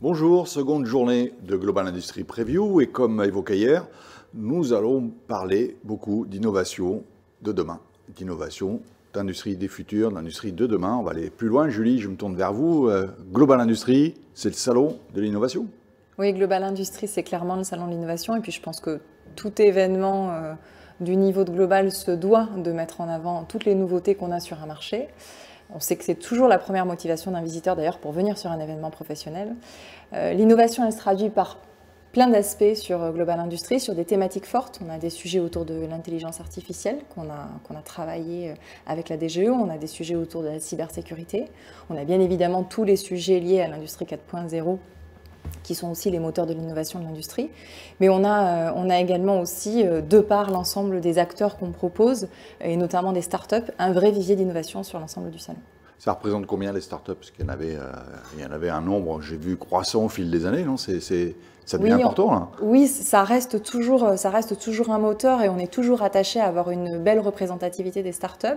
Bonjour, seconde journée de Global Industry Preview et comme évoqué hier, nous allons parler beaucoup d'innovation de demain, d'innovation d'industrie des futurs, d'industrie de demain. On va aller plus loin. Julie, je me tourne vers vous. Global Industry, c'est le salon de l'innovation. Oui, Global Industry, c'est clairement le salon de l'innovation et puis je pense que tout événement du niveau de global se doit de mettre en avant toutes les nouveautés qu'on a sur un marché. On sait que c'est toujours la première motivation d'un visiteur d'ailleurs pour venir sur un événement professionnel. L'innovation, elle se traduit par plein d'aspects sur Global Industry, sur des thématiques fortes. On a des sujets autour de l'intelligence artificielle qu'on a travaillé avec la DGE, on a des sujets autour de la cybersécurité, on a bien évidemment tous les sujets liés à l'industrie 4.0 qui sont aussi les moteurs de l'innovation de l'industrie. Mais on a également aussi, de par l'ensemble des acteurs qu'on propose, et notamment des startups, un vrai vivier d'innovation sur l'ensemble du salon. Ça représente combien les startups? Parce qu'il y en avait un nombre, j'ai vu, croissant au fil des années, non? Ça devient important, là. Oui, ça reste toujours un moteur et on est toujours attaché à avoir une belle représentativité des startups.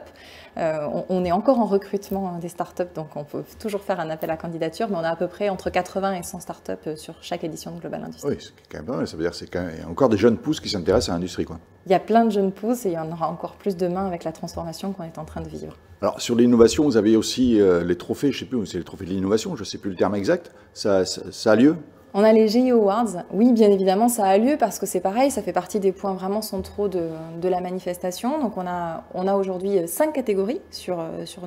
On est encore en recrutement des startups, donc on peut toujours faire un appel à candidature, mais on a à peu près entre 80 et 100 startups sur chaque édition de Global Industry. Oui, c'est quand même pas mal. Ça veut dire qu'il y a encore des jeunes pousses qui s'intéressent à l'industrie, quoi. Il y a plein de jeunes pousses et il y en aura encore plus demain avec la transformation qu'on est en train de vivre. Alors, sur l'innovation, vous avez aussi les trophées, je ne sais plus, c'est les trophées de l'innovation, je ne sais plus le terme exact. Ça a lieu? On a les GE Awards. Oui, bien évidemment, ça a lieu parce que c'est pareil, ça fait partie des points vraiment centraux de la manifestation. Donc, on a aujourd'hui 5 catégories sur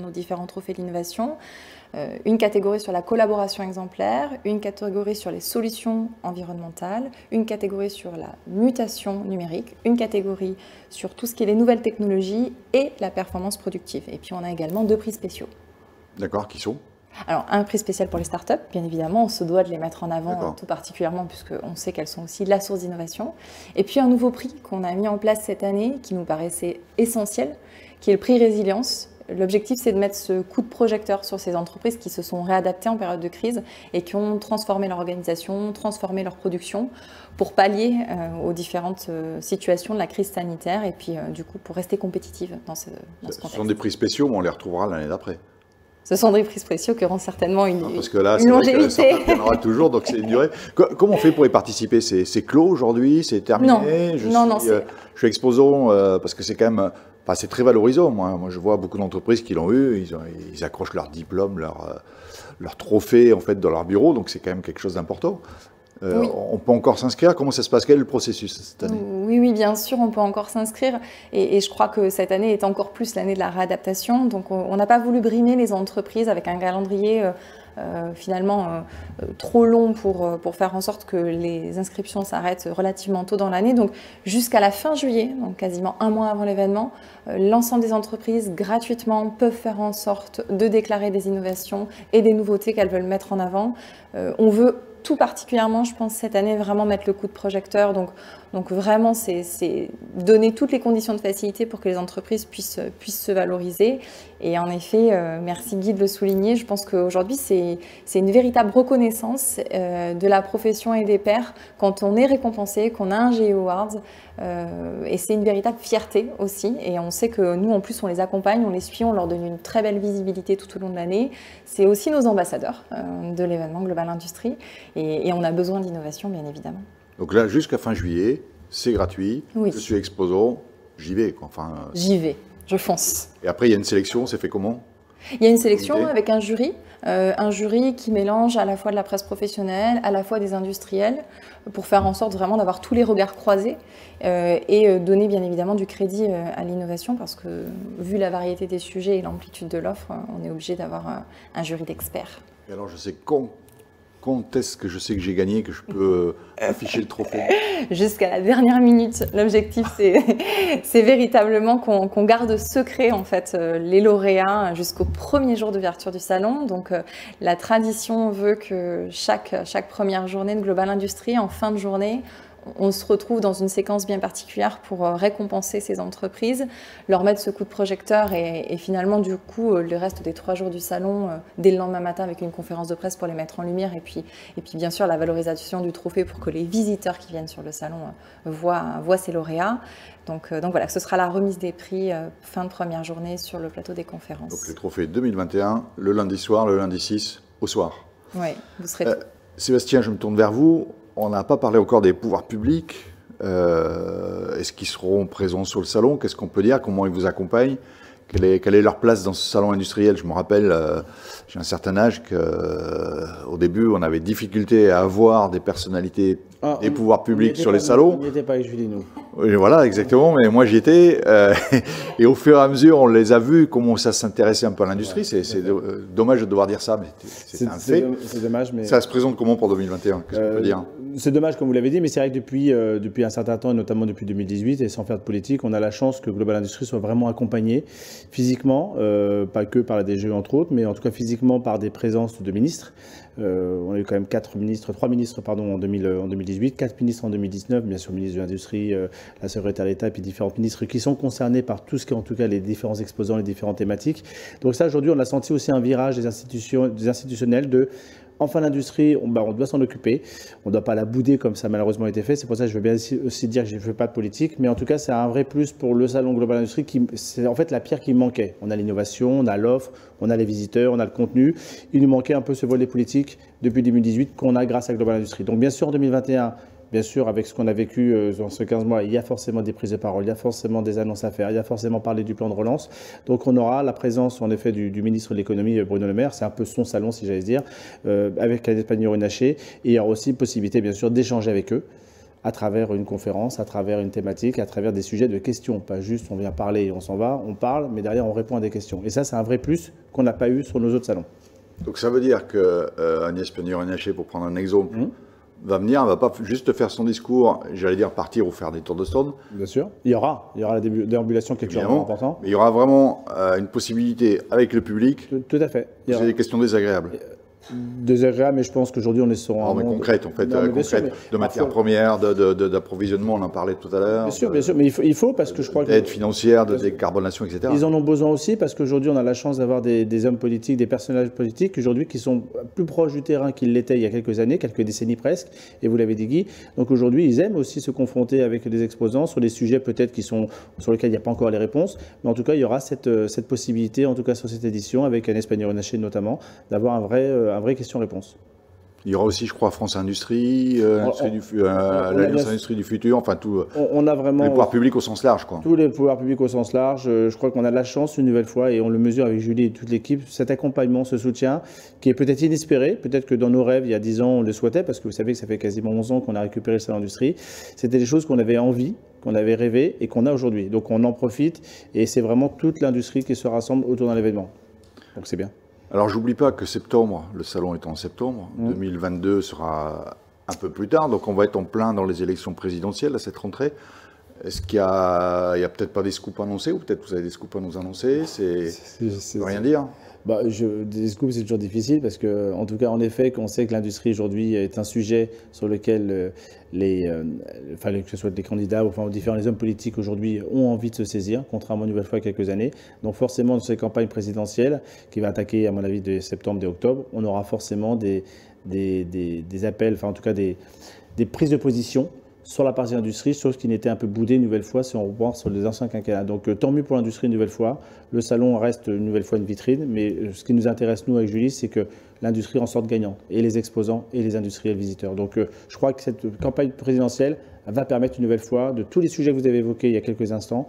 nos différents trophées de l'innovation. Une catégorie sur la collaboration exemplaire, une catégorie sur les solutions environnementales, une catégorie sur la mutation numérique, une catégorie sur tout ce qui est les nouvelles technologies et la performance productive. Et puis, on a également 2 prix spéciaux. D'accord, qui sont? Alors, un prix spécial pour les startups, bien évidemment, on se doit de les mettre en avant tout particulièrement puisqu'on sait qu'elles sont aussi la source d'innovation. Et puis un nouveau prix qu'on a mis en place cette année qui nous paraissait essentiel, qui est le prix Résilience. L'objectif, c'est de mettre ce coup de projecteur sur ces entreprises qui se sont réadaptées en période de crise et qui ont transformé leur organisation, transformé leur production pour pallier aux différentes situations de la crise sanitaire et puis du coup pour rester compétitive dans ce contexte. Ce sont des prix spéciaux, mais on les retrouvera l'année d'après. Ce sont des prix spéciaux qui auront certainement une longévité. Parce que là, c'est vrai qu'il y en aura toujours, donc c'est une durée. Comment on fait pour y participer? C'est clos aujourd'hui? C'est terminé? Non, je suis exposant parce que c'est quand même... Enfin, c'est très valorisant. Moi, je vois beaucoup d'entreprises qui l'ont eu. Ils accrochent leur diplôme, leur trophée en fait, dans leur bureau, donc c'est quand même quelque chose d'important. Oui. On peut encore s'inscrire? Comment ça se passe? Quel est le processus cette année? Oui, bien sûr, on peut encore s'inscrire. Et je crois que cette année est encore plus l'année de la réadaptation. Donc, on n'a pas voulu brimer les entreprises avec un calendrier finalement trop long pour faire en sorte que les inscriptions s'arrêtent relativement tôt dans l'année. Donc, jusqu'à la fin juillet, donc quasiment un mois avant l'événement, l'ensemble des entreprises gratuitement peuvent faire en sorte de déclarer des innovations et des nouveautés qu'elles veulent mettre en avant. On veut tout particulièrement, je pense, cette année, vraiment mettre le coup de projecteur. Donc vraiment, c'est donner toutes les conditions de facilité pour que les entreprises puissent se valoriser. Et en effet, merci Guy de le souligner, je pense qu'aujourd'hui, c'est une véritable reconnaissance de la profession et des pairs quand on est récompensé, qu'on a un GE Awards. Et c'est une véritable fierté aussi. Et on sait que nous, en plus, on les accompagne, on les suit, on leur donne une très belle visibilité tout au long de l'année. C'est aussi nos ambassadeurs de l'événement Global Industry. Et on a besoin d'innovation, bien évidemment. Donc là, jusqu'à fin juillet, c'est gratuit. Oui. Je suis exposant, j'y vais. Enfin, j'y vais, je fonce. Et après, il y a une sélection, c'est fait comment? Il y a une sélection avec un jury qui mélange à la fois de la presse professionnelle, à la fois des industriels, pour faire en sorte vraiment d'avoir tous les regards croisés et donner bien évidemment du crédit à l'innovation parce que vu la variété des sujets et l'amplitude de l'offre, on est obligé d'avoir un jury d'experts. Et alors je sais quand est-ce que je sais que j'ai gagné, que je peux afficher le trophée? Jusqu'à la dernière minute. L'objectif, c'est véritablement qu'on garde secret en fait, les lauréats jusqu'au premier jour d'ouverture du salon. Donc, la tradition veut que chaque première journée de Global Industry, en fin de journée, on se retrouve dans une séquence bien particulière pour récompenser ces entreprises, leur mettre ce coup de projecteur et finalement du coup le reste des 3 jours du salon dès le lendemain matin avec une conférence de presse pour les mettre en lumière et puis bien sûr la valorisation du trophée pour que les visiteurs qui viennent sur le salon voient ces lauréats. Donc voilà, ce sera la remise des prix fin de première journée sur le plateau des conférences. Donc les trophées 2021, le lundi soir, le lundi 6 au soir. Oui, vous serez Sébastien, je me tourne vers vous. On n'a pas parlé encore des pouvoirs publics. Est-ce qu'ils seront présents sur le salon? Qu'est-ce qu'on peut dire? Comment ils vous accompagnent? Quelle est leur place dans ce salon industriel? Je me rappelle, j'ai un certain âge qu'au début, on avait difficulté à avoir des personnalités des pouvoirs publics sur les salons. On n'y était pas avec Julie, nous. Oui, voilà, exactement, mais moi j'y étais. Et au fur et à mesure, on les a vus, comment ça s'intéressait un peu à l'industrie. Ouais, c'est dommage de devoir dire ça, mais c'est un fait. C'est dommage, mais... Ça se présente comment pour 2021? Qu'est-ce qu'on peut dire? C'est dommage, comme vous l'avez dit, mais c'est vrai que depuis un certain temps, et notamment depuis 2018, et sans faire de politique, on a la chance que Global Industries soit vraiment accompagné physiquement, pas que par la DGE entre autres, mais en tout cas physiquement par des présences de ministres. On a eu quand même 3 ministres en 2018, 4 ministres en 2019, bien sûr, le ministre de l'Industrie, la secrétaire d'État, et puis différents ministres qui sont concernés par tout ce qui est en tout cas les différents exposants, les différentes thématiques. Donc ça, aujourd'hui, on a senti aussi un virage des institutionnels de... Enfin, l'industrie, on doit s'en occuper. On ne doit pas la bouder comme ça malheureusement a été fait. C'est pour ça que je veux bien aussi dire que je ne fais pas de politique. Mais en tout cas, c'est un vrai plus pour le salon Global Industrie. C'est en fait la pierre qui manquait. On a l'innovation, on a l'offre, on a les visiteurs, on a le contenu. Il nous manquait un peu ce volet politique depuis 2018 qu'on a grâce à Global Industrie. Donc bien sûr, en 2021, bien sûr, avec ce qu'on a vécu dans ce 15 mois, il y a forcément des prises de parole, il y a forcément des annonces à faire, il y a forcément parler du plan de relance. Donc on aura la présence en effet du ministre de l'économie, Bruno Le Maire, c'est un peu son salon si j'allais dire, avec Agnès Pannier-Runacher. Et il y aura aussi possibilité bien sûr d'échanger avec eux à travers une conférence, à travers une thématique, à travers des sujets de questions. Pas juste on vient parler et on s'en va, on parle, mais derrière on répond à des questions. Et ça, c'est un vrai plus qu'on n'a pas eu sur nos autres salons. Donc ça veut dire que Agnès Pannier-Runacher, pour prendre un exemple, va venir, elle ne va pas juste faire son discours, j'allais dire partir ou faire des tours de stand. Bien sûr. Il y aura la déambulation qui est toujours important. Mais il y aura vraiment une possibilité avec le public. Tout à fait. C'est des questions désagréables. Désagréable, mais je pense qu'aujourd'hui on est sur un monde... concrète, en fait, de matières premières, d'approvisionnement, on en parlait tout à l'heure. Bien sûr, mais il faut parce que je crois que... D'aide financière, de décarbonation, etc. Ils en ont besoin aussi parce qu'aujourd'hui on a la chance d'avoir des hommes politiques, des personnages politiques aujourd'hui qui sont plus proches du terrain qu'ils l'étaient il y a quelques années, quelques décennies presque, et vous l'avez dit Guy. Donc aujourd'hui ils aiment aussi se confronter avec des exposants sur des sujets peut-être sur lesquels il n'y a pas encore les réponses, mais en tout cas il y aura cette possibilité, en tout cas sur cette édition, avec Agnès Pannier-Runacher notamment, d'avoir un vrai question-réponse. Il y aura aussi, je crois, France Industrie, l'Alliance Industrie du Futur, enfin tout. On a vraiment les pouvoirs publics au sens large, quoi. Tous les pouvoirs publics au sens large. Je crois qu'on a de la chance une nouvelle fois, et on le mesure avec Julie et toute l'équipe, cet accompagnement, ce soutien, qui est peut-être inespéré, peut-être que dans nos rêves, il y a 10 ans, on le souhaitait, parce que vous savez que ça fait quasiment 11 ans qu'on a récupéré le salon Industrie. C'était des choses qu'on avait envie, qu'on avait rêvé et qu'on a aujourd'hui. Donc on en profite, et c'est vraiment toute l'industrie qui se rassemble autour d'un événement. Donc c'est bien. Alors, j'oublie pas que septembre, le salon est en septembre, 2022 sera un peu plus tard, donc on va être en plein dans les élections présidentielles à cette rentrée. Est-ce qu'il y a peut-être pas des scoops à annoncer, ou peut-être vous avez des scoops à nous annoncer? C'est rien dire. Des scoops, c'est toujours difficile parce que, en tout cas, en effet, on sait que l'industrie aujourd'hui est un sujet sur lequel que ce soit les candidats ou les hommes politiques aujourd'hui ont envie de se saisir, contrairement une nouvelle fois à quelques années. Donc forcément, dans ces campagnes présidentielles qui va attaquer, à mon avis, de septembre et octobre, on aura forcément des appels, en tout cas des prises de position sur la partie industrie, chose qui n'était un peu boudée une nouvelle fois si on reprend sur les anciens quinquennats. Donc tant mieux pour l'industrie une nouvelle fois. Le salon reste une nouvelle fois une vitrine, mais ce qui nous intéresse, nous, avec Julie, c'est que l'industrie en sorte gagnante, et les exposants, et les industriels visiteurs. Donc je crois que cette campagne présidentielle va permettre une nouvelle fois, de tous les sujets que vous avez évoqués il y a quelques instants,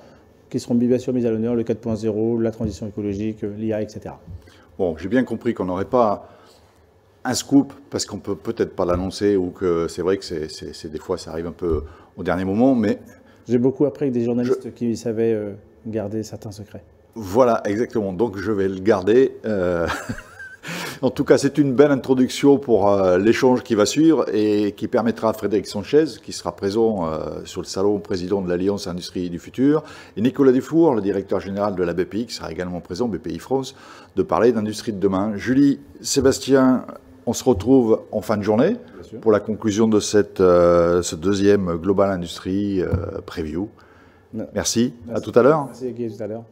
qui seront bien sûr mis à l'honneur, le 4.0, la transition écologique, l'IA, etc. Bon, j'ai bien compris qu'on n'aurait pas un scoop, parce qu'on peut peut-être pas l'annoncer, ou que c'est vrai que des fois ça arrive un peu au dernier moment, mais... J'ai beaucoup appris avec des journalistes qui savaient garder certains secrets. Voilà, exactement. Donc je vais le garder. En tout cas, c'est une belle introduction pour l'échange qui va suivre et qui permettra à Frédéric Sanchez, qui sera présent sur le salon président de l'Alliance Industrie du Futur, et Nicolas Dufour, le directeur général de la BPI, qui sera également présent, BPI France, de parler d'industrie de demain. Julie, Sébastien, on se retrouve en fin de journée pour la conclusion de ce deuxième Global Industrie Preview. Merci. À tout à l'heure. Merci, Guy, à tout à l'heure.